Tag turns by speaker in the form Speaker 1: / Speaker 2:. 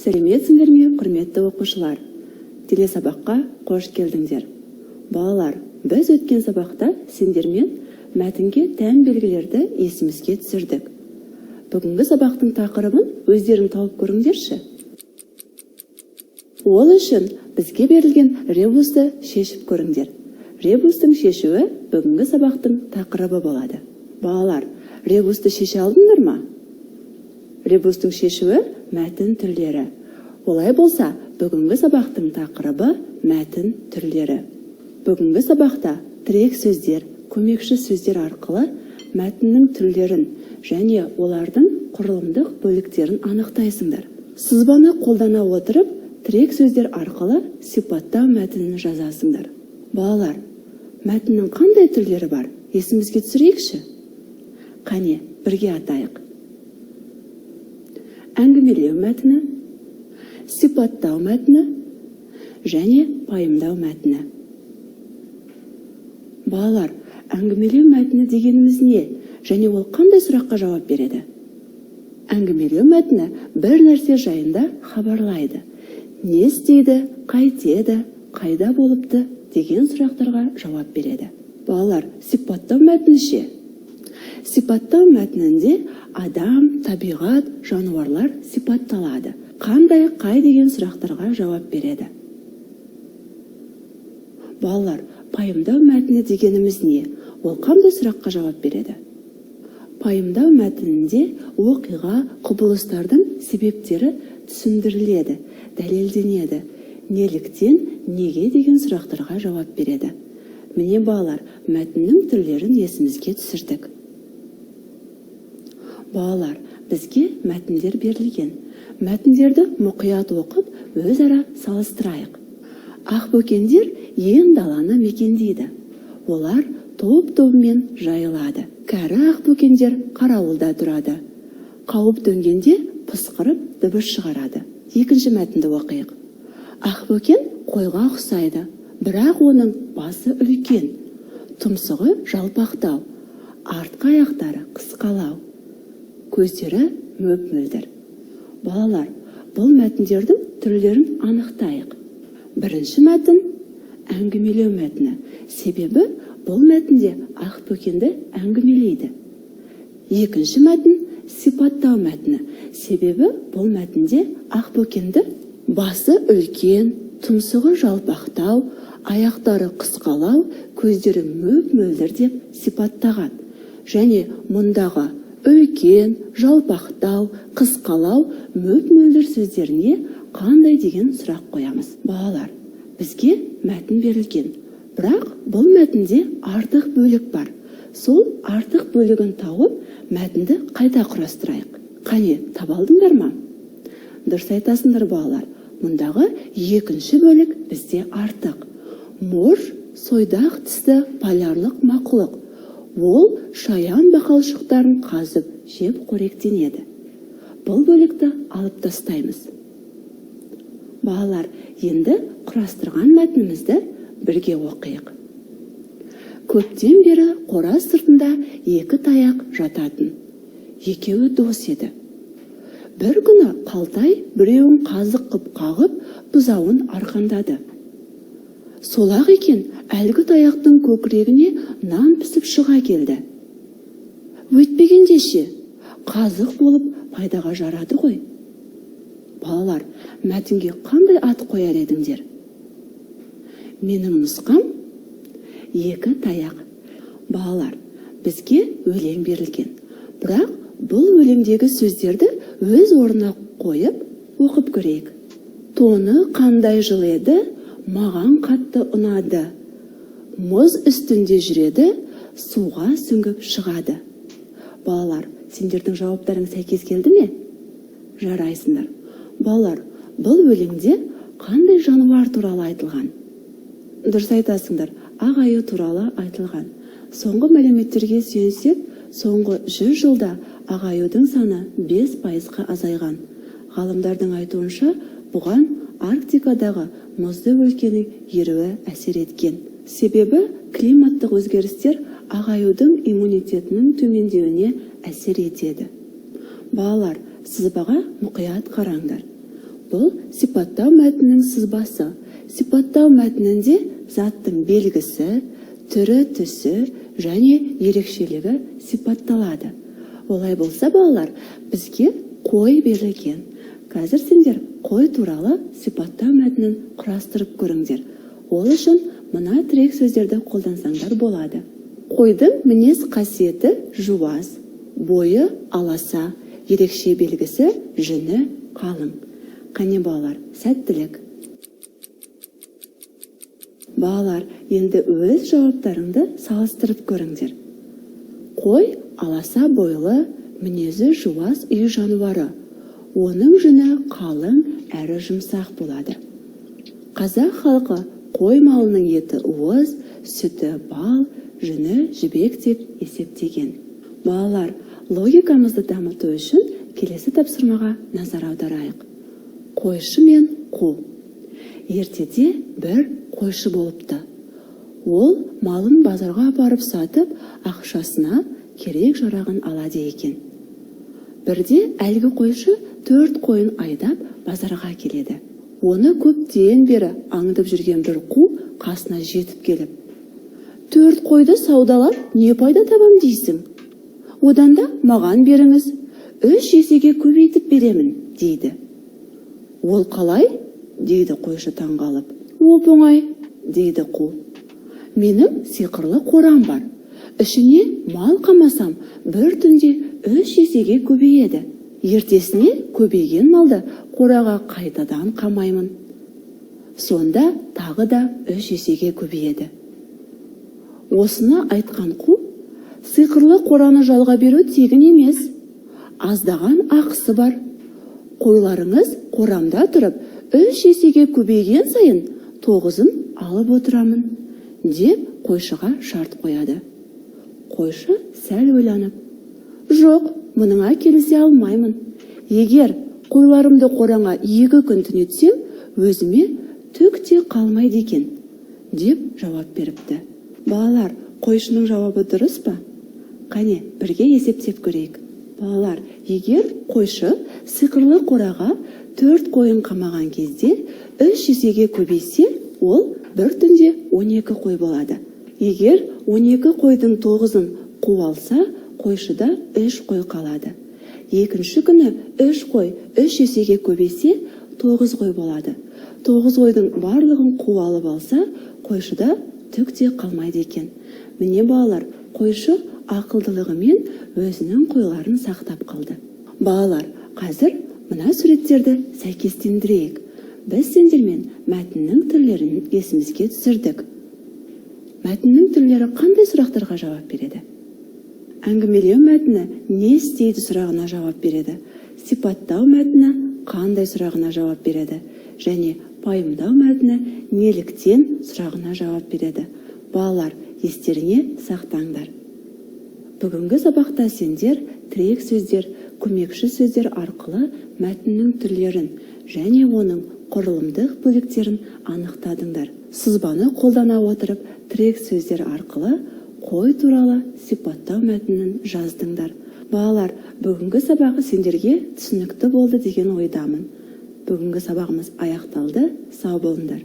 Speaker 1: Сәлеметсіңдер ме, құрметті оқушылар? Телесабаққа қош келдіңдер. Балалар, біз өткен сабақта сендермен мәтінге тән белгілерді есімізге түсірдік. Бүгінгі сабақтың тақырыбын өздерің тауып көріңдерші. Ол үшін бізге берілген ребусты шешіп көріңдер. Ребустың шешуі бүгінгі сабақтың тақырыбы болады. Балалар, ребусты шеше алдыңдар ма? Ребустың шешуі мәтін түрлері. Олай болса, бүгінгі сабақтың тақырыбы мәтін түрлері. Бүгінгі сабақта тірек сөздер, көмекші сөздер арқылы мәтіннің түрлерін және олардың құрылымдық бөліктерін анықтайсыңдар. Сызбаны қолдана отырып, тірек сөздер арқылы сипаттау мәтінін жазасыңдар. Балалар, мәтіннің қандай түрлері бар? Есімізге түсірейікші? Қане, бірге атайық. Әңгімелеу мәтіні, сипаттау мәтіні және пайымдау мәтіні. Балалар, әңгімелеу мәтіні дегеніміз не? Және ол қандай сұраққа жауап береді? Әңгімелеу мәтіні бір нәрсе жайында хабарлайды. Не істейді, қайтеді, қайда болыпты деген сұрақтарға жауап береді. Балалар, сипаттау мәтіні ше? Сипаттау мәтінінде адам, табиғат, жануарлар сипатталады. Қандай, қай деген сұрақтарға жауап береді. Балалар, пайымдау мәтіні дегеніміз не? Ол қандай сұраққа жауап береді? Пайымдау мәтінінде оқиға, құбылыстардың себептері түсіндіріледі, дәлелденеді. Неліктен, неге деген сұрақтарға жауап береді. Міне балалар, мәтіннің түрлерін есімізге түсірдік. Балалар, бізге мәтіндер берілген. Мәтіндерді мұқият оқып, өзара салыстырайық. Ақбөкендер ен даланы мекендейді. Олар топ-тобымен жайылады. Кәрі ақбөкендер қарауылда тұрады. Қауіп төнгенде пысқырып дыбыс шығарады. Екінші мәтінді оқиық. Ақбөкен қойға ұқсайды, бірақ оның басы үлкен, тұмсығы жалпақтау, артқы аяқтары қысқалау, көздері мөп-мөлдір. Балалар, бұл мәтіндердің түрлерін анықтайық. Бірінші мәтін әңгімелеу мәтіні. Себебі бұл мәтінде ақбөкенді әңгімелейді. Екінші мәтін сипаттау мәтіні. Себебі бұл мәтінде ақбөкенді басы үлкен, тұмсығы жалпақтау, аяқтары қысқалау, көздері мөп-мөлдір деп сипаттаған. Және мұндағы үлкен, жалпақтау, қысқалау, мөп-мөлдір сөздеріне қандай деген сұрақ қоямыз. Балалар, бізге мәтін берілген. Бірақ бұл мәтінде артық бөлік бар. Сол артық бөлігін тауып, мәтінді қайта құрастырайық. Қане, таба алдыңдар ма? Дұрыс айтасыңдар балалар. Мұндағы екінші бөлік бізде артық. Морж сойдақ тісті полярлық мақұлық. Ол шаян бақалшықтарын қазып жеп қоректенеді. Бұл бөлікті алып тастаймыз. Балалар, енді құрастырған мәтінімізді бірге оқиық. Көптен бері қораз сыртында екі таяқ жататын. Екеуі дос еді. Бір күні Қалтай біреуін қазық қып қағып, бұзауын арқандады. Солақ екен, әлгі таяқтың көкірегіне нан пісіп шыға келді. Өйтпегенде ше, қазық болып пайдаға жарады ғой. Балалар, мәтінге қандай ат қояр едіңдер? Менің нұсқам екі таяқ. Балалар, бізге өлең берілген. Бірақ бұл өлеңдегі сөздерді өз орнына қойып, оқып көрейік. Тоны қандай жыл еді, маған қатты ұнады. Мұз үстінде жүреді, суға сүңгіп шығады. Балалар, сендердің жауаптарың сәйкес келді ме? Жарайсыңдар. Балалар, бұл өлеңде қандай жануар туралы айтылған? Дұрыс айтасыңдар, ақ аю туралы айтылған. Соңғы мәліметтерге сүйенсек, соңғы 100 жылда ақ аюдың саны 5%-ға азайған. Ғалымдардың айтуынша, бұған Арктикадағы мұзды өлкенің еруі әсер еткен. Себебі климаттық өзгерістер ақ аюдың иммунитетінің төмендеуіне әсер етеді. Балалар, сызбаға мұқият қараңдар. Бұл сипаттау мәтінінің сызбасы. Сипаттау мәтінінде заттың белгісі, түрі, түсі және ерекшелігі сипатталады. Олай болса, балалар, бізге қой берілген. Қазір сендер қой туралы сипаттау мәтінін құрастырып көріңдер. Ол үшін мына тірек сөздерді қолдансаңдар болады. Қойдың мінез қасиеті жуас, бойы аласа, ерекше белгісі жүні қалың. Қане балалар, сәттілік. Балалар, енді өз жауаптарыңды салыстырып көріңдер. Қой аласа бойлы, мінезі жуас үй жануары. Оның жүні қалың әрі жұмсақ болады. Қазақ халқы қой малының еті уыз, сүті бал, жүні жібек деп есептеген. Балалар, логикамызды дамыту үшін келесі тапсырмаға назар аударайық. Қойшы мен қу. Ертеде бір қойшы болыпты. Ол малын базарға апарып сатып, ақшасына керек жарағын алады екен. Бірде әлгі қойшы 4 қойын айдап базарға келеді. Оны көптен бері аңдып жүрген бір қу қасына жетіп келіп: "4 қойды саудалап, не пайда табам дейсің? Одан да маған беріңіз, 3 есеге көбейтіп беремін", дейді. "Ол қалай?" дейді қойшы таңғалып. "Оп-оңай", дейді қу. "Менің сиқырлы қорам бар. Ішіне мал қамасам, бір түнде 3 есеге көбейеді. Ертесіне көбейген малды қораға қайтадан қамаймын. Сонда тағы да 3 есеге көбейеді." Осыны айтқан қу, сиқырлы қораны жалға беру тегін емес. Аздаған ақысы бар. Қойларыңыз қорамда тұрып, 3 есеге көбейген сайын 9-ын алып отырамын, деп қойшыға шарт қояды. Қойшы сәл ойланып: "Жоқ, мұныңа келісе алмаймын. Егер қойларымды қораңа 2 күн түнетсем, өзіме түк те қалмайды екен", деп жауап беріпті. Балалар, қойшының жауабы дұрыс па? Қане, бірге есептеп көрейік. Балалар, егер қойшы сиқырлы қораға 4 қойын қамаған кезде 3 есеге көбейсе, ол бір түнде 12 қой болады. Егер 12 қойдың 9-ын қу алса, қойшыда 3 қой қалады. Екінші күні 3 қой 3 есеге көбейсе, 9 қой болады. 9 қойдың барлығын қу алып алса, қойшыда түк те қалмайды екен. Міне балалар, қойшы ақылдылығымен өзінің қойларын сақтап қалды. Балалар, қазір мына суреттерді сәйкестендірейік. Біз сендермен мәтіннің түрлерін есімізге түсірдік. Мәтіннің түрлері қандай сұрақтарға жауап береді? Әңгімелеу мәтіні не істейді сұрағына жауап береді. Сипаттау мәтіні қандай сұрағына жауап береді. Және пайымдау мәтіні неліктен сұрағына жауап береді. Балалар, естеріңе сақтаңдар. Бүгінгі сабақта сендер тірек сөздер, көмекші сөздер арқылы мәтіннің түрлерін және оның құрылымдық бөліктерін анықтадыңдар. Сызбаны қолдана отырып, тірек сөздер арқылы қой туралы сипаттау мәтінін жаздыңдар. Балалар, бүгінгі сабағы сендерге түсінікті болды деген ойдамын. Бүгінгі сабағымыз аяқталды. Сау болыңдар.